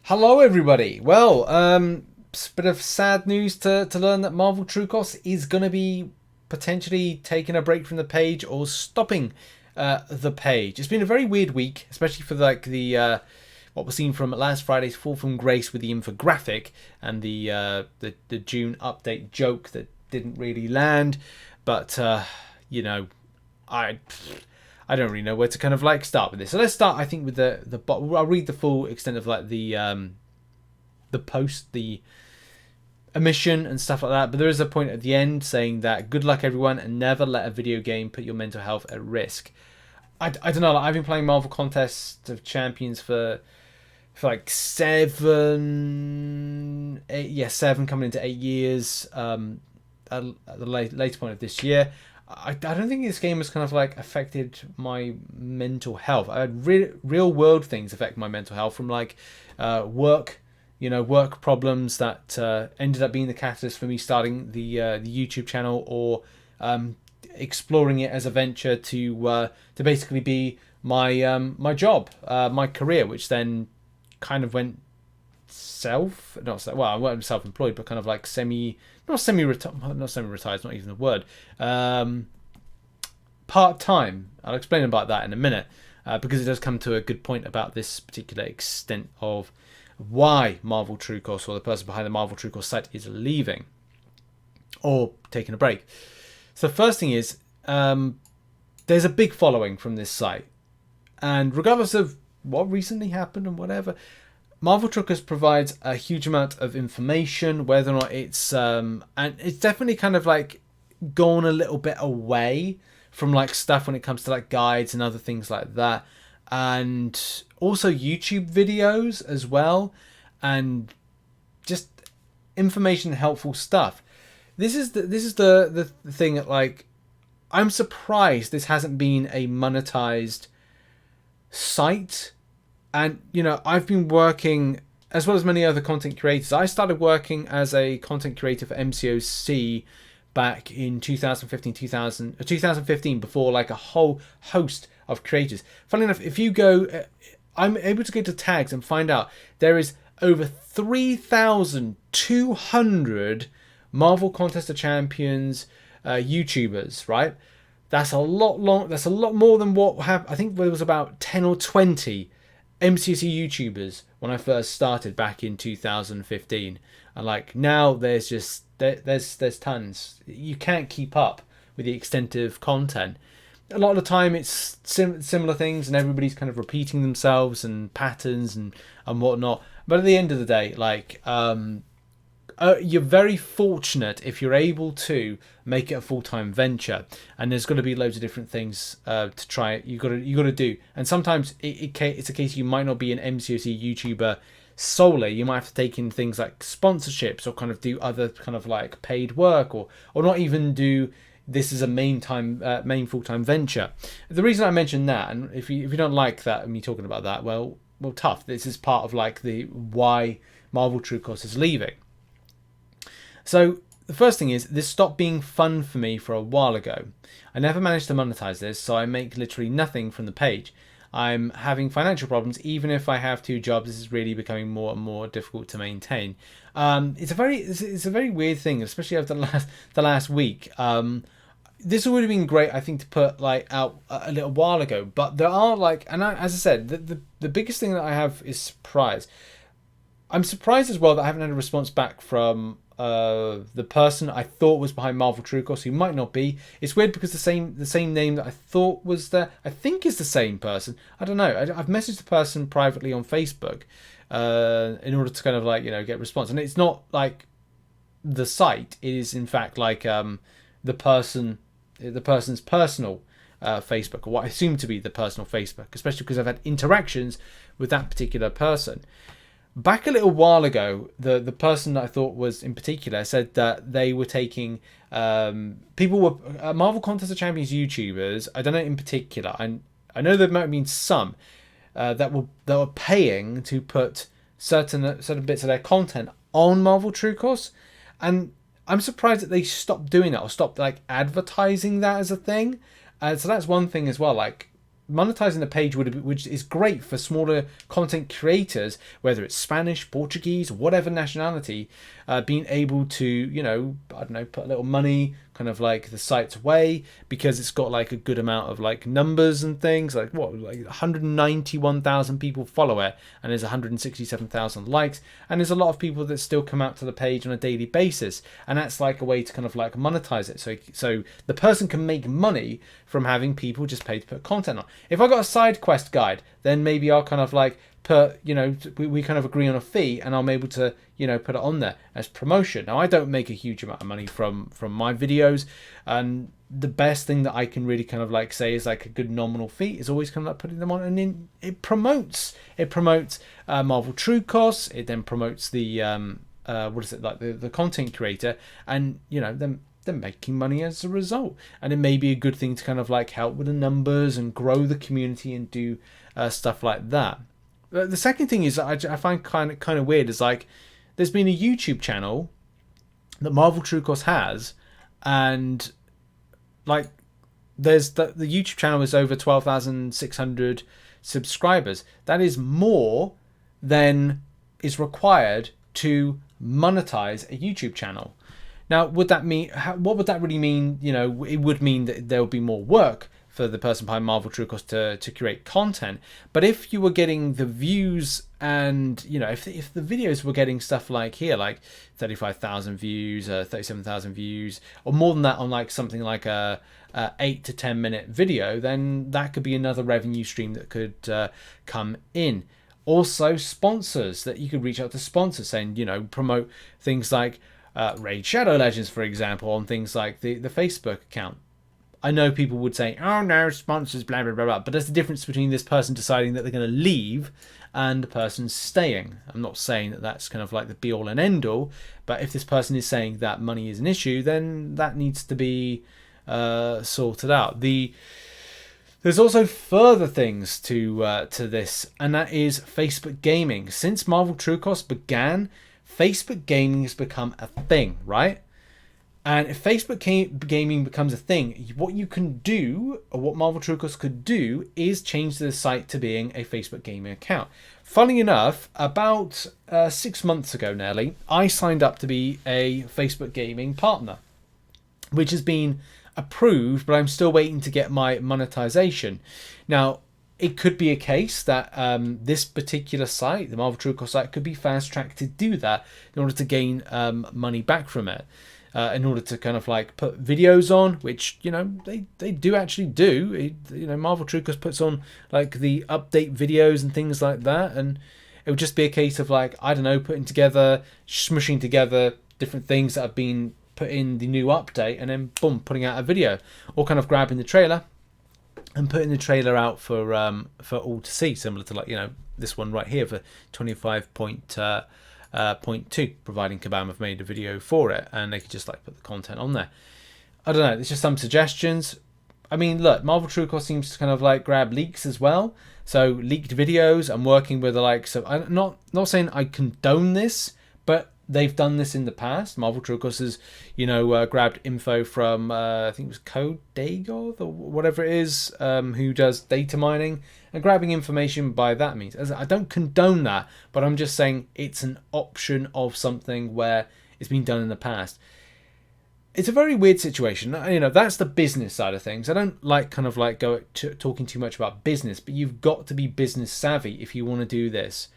Hello, everybody. Well, bit of sad news to learn that Marvel Trucos is going to be potentially taking a break from the page or stopping the page. It's been a very weird week, especially for like the what we're seeing from last Friday's Fall from Grace with the infographic and the June update joke that didn't really land. But you know, I I don't really know where to kind of like start with this. So let's start, I think, with the. I'll read the full extent of like the post, the omission and stuff like that. But there is a point at the end saying that good luck everyone and never let a video game put your mental health at risk. I don't know. Like, I've been playing Marvel Contest of Champions for like 7 coming into 8 years. At the later point of this year. I don't think this game has kind of like affected my mental health. I had real world things affect my mental health from like work, work problems that ended up being the catalyst for me starting the YouTube channel, or exploring it as a venture to basically be my job, my career, which then kind of went I wasn't self-employed, but kind of like not semi-retired, it's not even the word, part-time. I'll explain about that in a minute, because it does come to a good point about this particular extent of why Marvel Trucos, or the person behind the Marvel Trucos site, is leaving or taking a break. So the first thing is, there's a big following from this site, and regardless of what recently happened and whatever, Marvel Trucos provides a huge amount of information, whether or not it's and it's definitely kind of like gone a little bit away from like stuff when it comes to like guides and other things like that, and also YouTube videos as well, and just information, helpful stuff. This is the thing that, like, I'm surprised this hasn't been a monetized site. And, I've been working, as well as many other content creators. I started working as a content creator for MCOC back in 2015, before like a whole host of creators. Funnily enough, if you go, I'm able to go to tags and find out there is over 3,200 Marvel Contest of Champions YouTubers, right? That's a lot That's a lot more than what happened. I think there was about 10 or 20 MCC YouTubers when I first started back in 2015, and like now there's tons. You can't keep up with the extent of content. A lot of the time it's similar things, and everybody's kind of repeating themselves and patterns and whatnot. But at the end of the day, like, you're very fortunate if you're able to make it a full-time venture, and there's going to be loads of different things to try. You got to do, and sometimes it's a case you might not be an MCOC YouTuber solely. You might have to take in things like sponsorships, or kind of do other kind of like paid work, or not even do this as a main full-time venture. The reason I mentioned that, and if you don't like that, me talking about that, well, tough. This is part of like the why Marvel Trucos is leaving. So the first thing is, this stopped being fun for me for a while ago. I never managed to monetize this, so I make literally nothing from the page. I'm having financial problems, even if I have 2 jobs. This is really becoming more and more difficult to maintain. It's a very weird thing, especially over the last week. This would have been great, I think, to put like out a little while ago. But there are like, as I said, the biggest thing that I have is surprise. I'm surprised as well that I haven't had a response back from the person I thought was behind Marvel Trucos, who might not be. It's weird because the same name that I thought was there, I think is the same person. I don't know. I've messaged the person privately on Facebook in order to kind of like, get a response. And it's not like the site. It is in fact like the person's personal Facebook, or what I assume to be the personal Facebook, especially because I've had interactions with that particular person. Back a little while ago, the person that I thought was in particular said that they were taking people were Marvel Contest of Champions YouTubers. I don't know in particular. I know there might have been some that were paying to put certain bits of their content on Marvel Trucos, and I'm surprised that they stopped doing that, or stopped like advertising that as a thing. So that's one thing as well. Like, monetizing the page which is great for smaller content creators, whether it's Spanish, Portuguese, whatever nationality, being able to, you know, I don't know, put a little money kind of like the site's way, because it's got like a good amount of like numbers and things, like what, like 191,000 people follow it, and there's 167,000 likes, and there's a lot of people that still come out to the page on a daily basis, and that's like a way to kind of like monetize it, so the person can make money from having people just pay to put content on. If I got a side quest guide, then maybe I'll kind of like put, you know, we kind of agree on a fee, and I'm able to, you know, put it on there as promotion. Now, I don't make a huge amount of money from my videos, and the best thing that I can really kind of like say is like a good nominal fee is always kind of like putting them on, and then it promotes Marvel Trucos. It then promotes the what is it, like the content creator, and you know, they're making money as a result, and it may be a good thing to kind of like help with the numbers and grow the community and do stuff like that. The second thing is I find kind of weird is like there's been a YouTube channel that Marvel Trucos has, and like there's the YouTube channel is over 12,600 subscribers. That is more than is required to monetize a YouTube channel. Now, would that mean, what would that really mean? You know, it would mean that there would be more work for the person behind Marvel Trucos to create content. But if you were getting the views, and you know, if the videos were getting stuff like here, like 35,000 views, 37,000 views, or more than that on like something like a 8 to 10 minute video, then that could be another revenue stream that could come in. Also, sponsors, that you could reach out to sponsors saying, you know, promote things like Raid Shadow Legends, for example, on things like the Facebook account. I know people would say, oh no, sponsors, blah, blah, blah, blah. But there's the difference between this person deciding that they're going to leave and the person staying. I'm not saying that that's kind of like the be all and end all. But if this person is saying that money is an issue, then that needs to be sorted out. There's also further things to this, and that is Facebook gaming. Since Marvel Trucos began, Facebook gaming has become a thing, right? And if Facebook gaming becomes a thing, what you can do, or what Marvel Trucos could do, is change the site to being a Facebook gaming account. Funny enough, about 6 months ago nearly, I signed up to be a Facebook gaming partner, which has been approved, but I'm still waiting to get my monetization. Now, it could be a case that this particular site, the Marvel Trucos site, could be fast-tracked to do that in order to gain money back from it. In order to kind of like put videos on, which, you know, they do actually do. You know, Marvel Trucos puts on like the update videos and things like that, and it would just be a case of like, I don't know, smushing together different things that have been put in the new update, and then boom, putting out a video, or kind of grabbing the trailer and putting the trailer out for all to see, similar to like, you know, this one right here for 25.2, providing Kabam have made a video for it, and they could just like put the content on there. I don't know, it's just some suggestions. I mean, look, Marvel Trucos seems to kind of like grab leaks as well, so leaked videos. I'm working with the likes of, I'm not saying I condone this, but they've done this in the past. Marvel Trucos has, you know, grabbed info from I think it was Code Dagoth or whatever it is, who does data mining, and grabbing information by that means. As I don't condone that, but I'm just saying it's an option of something where it's been done in the past. It's a very weird situation. You know, that's the business side of things. I don't like kind of like talking too much about business, but you've got to be business savvy if you want to do this.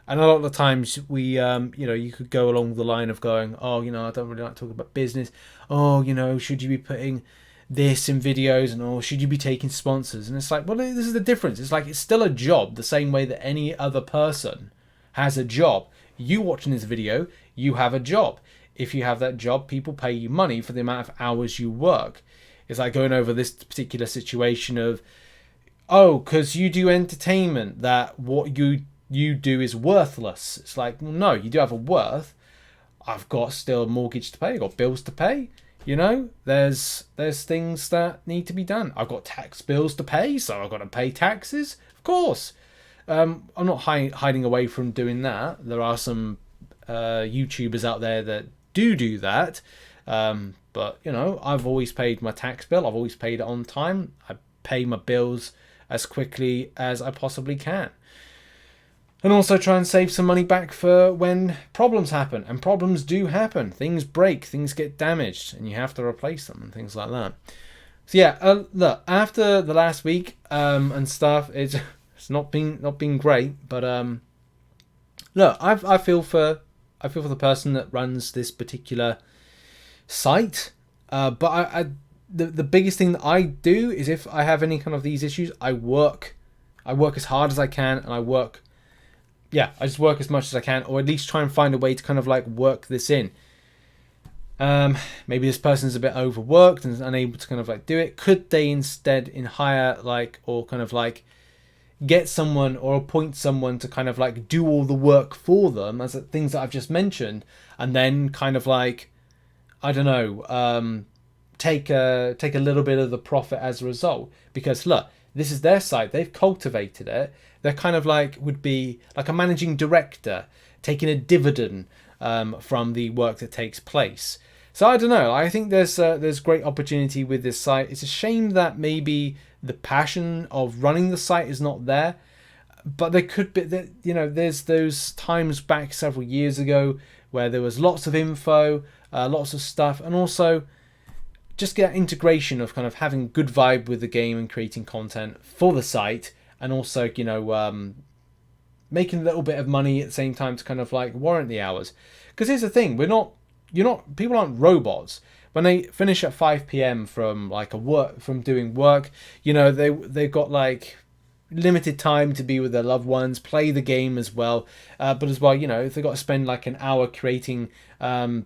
And a lot of the times we, you know, you could go along the line of going, oh, you know, I don't really like talking about business. Oh, you know, should you be putting this in videos, and or should you be taking sponsors? And it's like, well, this is the difference. It's like, it's still a job the same way that any other person has a job. You watching this video, you have a job. If you have that job, people pay you money for the amount of hours you work. It's like going over this particular situation of, oh, because you do entertainment, that what you do is worthless. It's like, well, no, you do have a worth. I've got still a mortgage to pay. I've got bills to pay. You know, there's things that need to be done. I've got tax bills to pay, so I've got to pay taxes. Of course. I'm not hiding away from doing that. There are some YouTubers out there that do that. But, you know, I've always paid my tax bill. I've always paid it on time. I pay my bills as quickly as I possibly can. And also try and save some money back for when problems happen. And problems do happen. Things break, things get damaged, and you have to replace them and things like that. So yeah, look, after the last week and stuff, it's not been great. But look, I feel for the person that runs this particular site. But the biggest thing that I do is, if I have any kind of these issues, I work as hard as I can, and I just work as much as I can, or at least try and find a way to kind of like work this in. Maybe this person's a bit overworked and is unable to kind of like do it. Could they instead hire or kind of like get someone or appoint someone to kind of like do all the work for them, as things that I've just mentioned, and then kind of like, I don't know, take a little bit of the profit as a result? Because look, this is their site, they've cultivated it. They're kind of like, would be like a managing director taking a dividend from the work that takes place. So I don't know, I think there's great opportunity with this site. It's a shame that maybe the passion of running the site is not there, but there could be, there's those times back several years ago where there was lots of info, lots of stuff, and also just get that integration of kind of having good vibe with the game and creating content for the site, and also making a little bit of money at the same time to kind of like warrant the hours. Because here's the thing, people aren't robots. When they finish at 5 p.m. from doing work, they've got like limited time to be with their loved ones, play the game as well, but as well, if they've got to spend like an hour creating a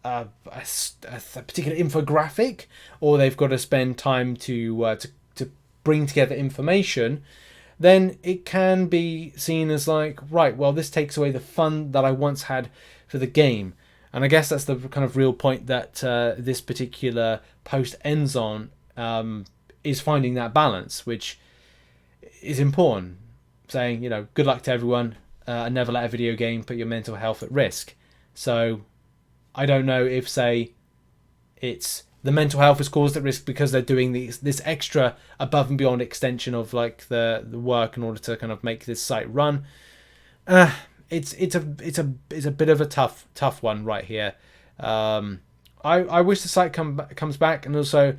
particular infographic, or they've got to spend time to bring together information, then it can be seen as like, right, well, this takes away the fun that I once had for the game. And I guess that's the kind of real point that this particular post ends on, is finding that balance, which is important. Saying, good luck to everyone, and never let a video game put your mental health at risk. So I don't know if, say, it's the mental health is caused at risk because they're doing this extra above and beyond extension of like the work in order to kind of make this site run. It's a bit of a tough one right here. I wish the site comes back, and also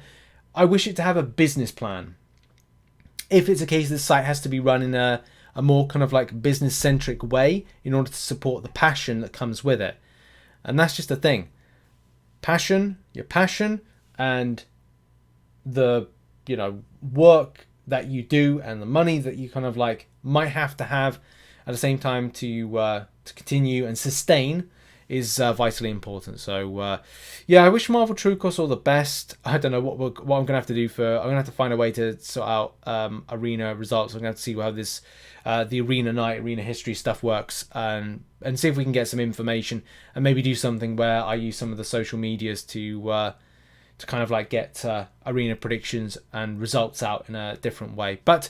I wish it to have a business plan. If it's a case the site has to be run in a more kind of like business centric way in order to support the passion that comes with it. And that's just the thing. Your passion and the work that you do and the money that you kind of like might have to have at the same time to continue and sustain is vitally important. So I wish Marvel Trucos all the best. I don't know what I'm gonna have to do I'm gonna have to find a way to sort out arena results. I'm gonna have to see how this the arena night, arena history stuff works, and see if we can get some information, and maybe do something where I use some of the social medias to kind of like get arena predictions and results out in a different way. But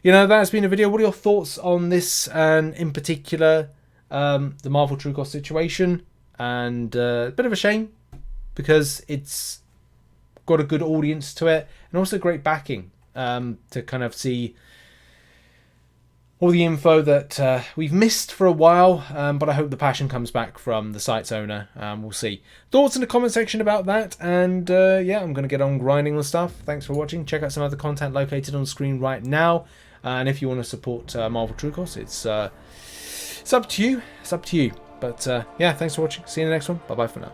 that's been a video. What are your thoughts on this, and in particular the Marvel Trucos situation? And a bit of a shame because it's got a good audience to it, and also great backing to kind of see all the info that we've missed for a while, but I hope the passion comes back from the site's owner. We'll see. Thoughts in the comment section about that, and I'm going to get on grinding the stuff. Thanks for watching. Check out some other content located on screen right now, and if you want to support Marvel Trucos, it's up to you. But thanks for watching. See you in the next one. Bye bye for now.